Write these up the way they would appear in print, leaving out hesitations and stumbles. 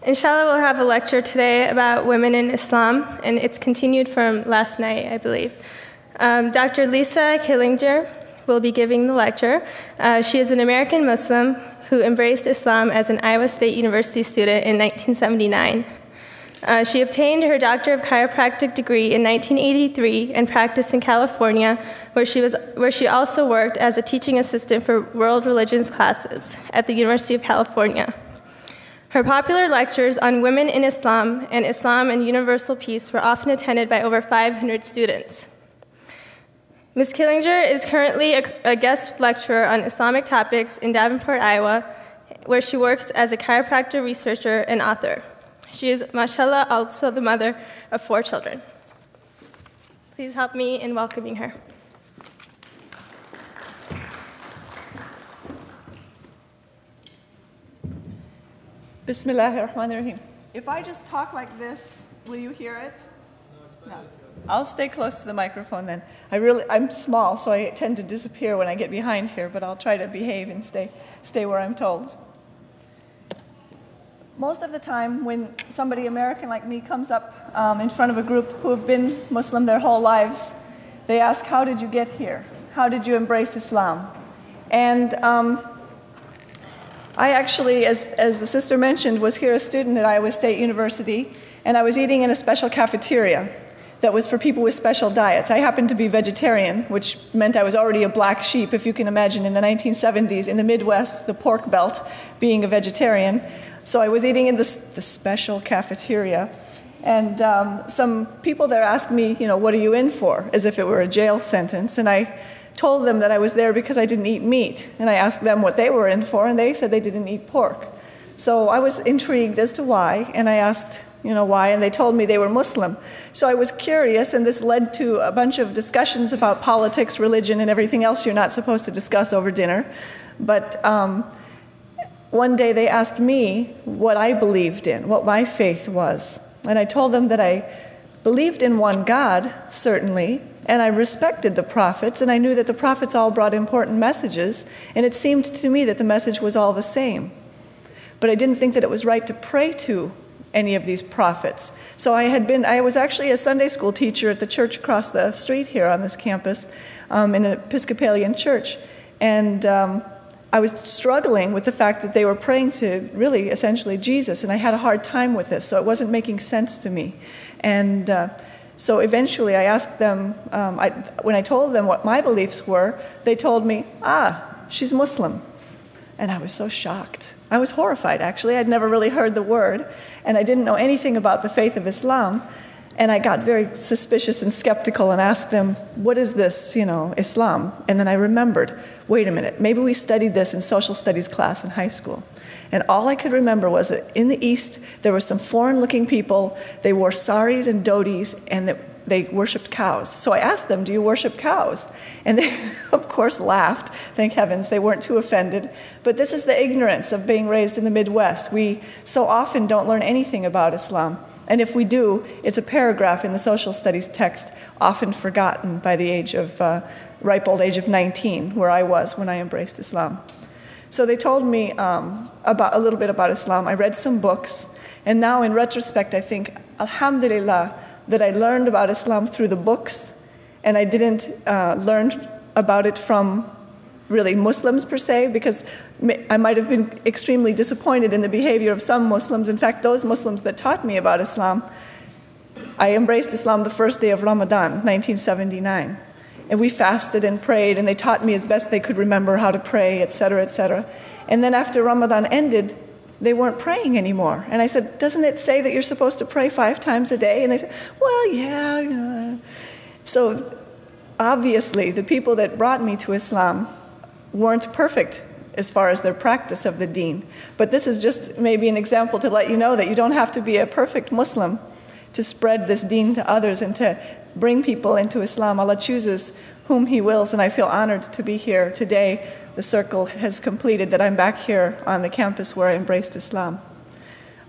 Inshallah, we'll have a lecture today about women in Islam, and it's continued from last night, I believe. Dr. Lisa Killinger will be giving the lecture. She is an American Muslim who embraced Islam as an Iowa State University student in 1979. She obtained her Doctor of Chiropractic degree in 1983 and practiced in California, where she also worked as a teaching assistant for world religions classes at the University of California. Her popular lectures on women in Islam and universal peace were often attended by over 500 students. Ms. Killinger is currently a guest lecturer on Islamic topics in Davenport, Iowa, where she works as a chiropractor researcher and author. She is, mashallah, also the mother of 4 children. Please help me in welcoming her. Bismillahirrahmanirrahim. If I just talk like this, will you hear it? No. I'll stay close to the microphone then. I'm small, so I tend to disappear when I get behind here, but I'll try to behave and stay where I'm told. Most of the time, when somebody American like me comes up in front of a group who have been Muslim their whole lives, they ask, how did you get here? How did you embrace Islam? And I actually, as the sister mentioned, was here a student at Iowa State University, and I was eating in a special cafeteria that was for people with special diets. I happened to be vegetarian, which meant I was already a black sheep, if you can imagine, in the 1970s, in the Midwest, the pork belt, being a vegetarian. So I was eating in the special cafeteria, and some people there asked me, what are you in for, as if it were a jail sentence, and I told them that I was there because I didn't eat meat, and I asked them what they were in for, and they said they didn't eat pork. So I was intrigued as to why, and I asked, why, and they told me they were Muslim. So I was curious, and this led to a bunch of discussions about politics, religion, and everything else you're not supposed to discuss over dinner. But one day they asked me what I believed in, what my faith was. And I told them that I believed in one God, certainly, and I respected the prophets, and I knew that the prophets all brought important messages, and it seemed to me that the message was all the same. But I didn't think that it was right to pray to any of these prophets. So I was actually a Sunday school teacher at the church across the street here on this campus, in an Episcopalian church. And I was struggling with the fact that they were praying to really essentially Jesus, and I had a hard time with this, so it wasn't making sense to me. And so eventually I asked them, when I told them what my beliefs were, they told me, she's Muslim. And I was so shocked. I was horrified, actually. I'd never really heard the word, and I didn't know anything about the faith of Islam. And I got very suspicious and skeptical and asked them, what is this, Islam? And then I remembered, wait a minute, maybe we studied this in social studies class in high school. And all I could remember was that in the East, there were some foreign-looking people. They wore saris and dhotis, and they worshipped cows. So I asked them, do you worship cows? And they, of course, laughed. Thank heavens they weren't too offended. But this is the ignorance of being raised in the Midwest. We so often don't learn anything about Islam. And if we do, it's a paragraph in the social studies text, often forgotten by the ripe old age of 19, where I was when I embraced Islam. So they told me a little bit about Islam. I read some books, and now in retrospect, I think, alhamdulillah, that I learned about Islam through the books, and I didn't learn about it from really Muslims per se, because I might have been extremely disappointed in the behavior of some Muslims. In fact, those Muslims that taught me about Islam, I embraced Islam the first day of Ramadan, 1979. And we fasted and prayed, and they taught me as best they could remember how to pray, etc., etc. And then after Ramadan ended, they weren't praying anymore. And I said, doesn't it say that you're supposed to pray 5 times a day? And they said, well, yeah, So obviously, the people that brought me to Islam weren't perfect as far as their practice of the deen. But this is just maybe an example to let you know that you don't have to be a perfect Muslim to spread this deen to others and to bring people into Islam. Allah chooses whom He wills, and I feel honored to be here today. The circle has completed that I'm back here on the campus where I embraced Islam.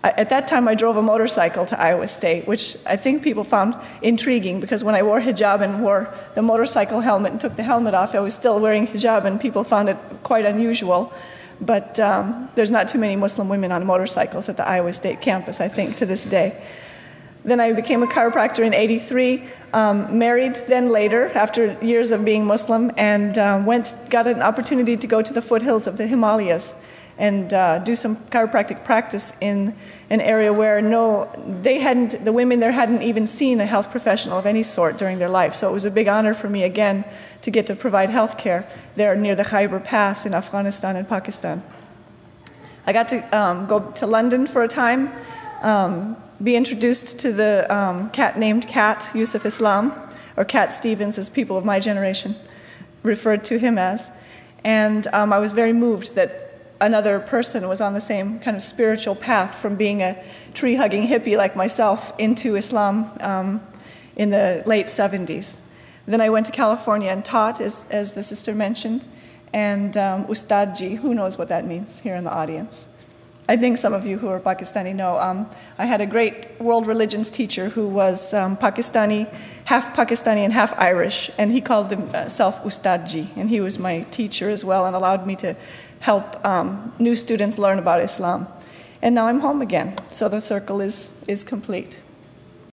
At that time, I drove a motorcycle to Iowa State, which I think people found intriguing, because when I wore hijab and wore the motorcycle helmet and took the helmet off, I was still wearing hijab, and people found it quite unusual. but there's not too many Muslim women on motorcycles at the Iowa State campus, I think, to this day. Then I became a chiropractor in '83, married then later, after years of being Muslim, and got an opportunity to go to the foothills of the Himalayas and do some chiropractic practice in an area where the women there hadn't even seen a health professional of any sort during their life. So it was a big honor for me again to get to provide health care there near the Khyber Pass in Afghanistan and Pakistan. I got to go to London for a time, be introduced to the cat named Cat, Yusuf Islam, or Cat Stevens, as people of my generation referred to him as. And I was very moved that another person was on the same kind of spiritual path from being a tree-hugging hippie like myself into Islam in the late 70s. Then I went to California and taught, as the sister mentioned, and Ustadji, who knows what that means here in the audience? I think some of you who are Pakistani know. I had a great world religions teacher who was Pakistani and half Irish, and he called himself Ustadji, and he was my teacher as well and allowed me to help new students learn about Islam. And now I'm home again, so the circle is complete.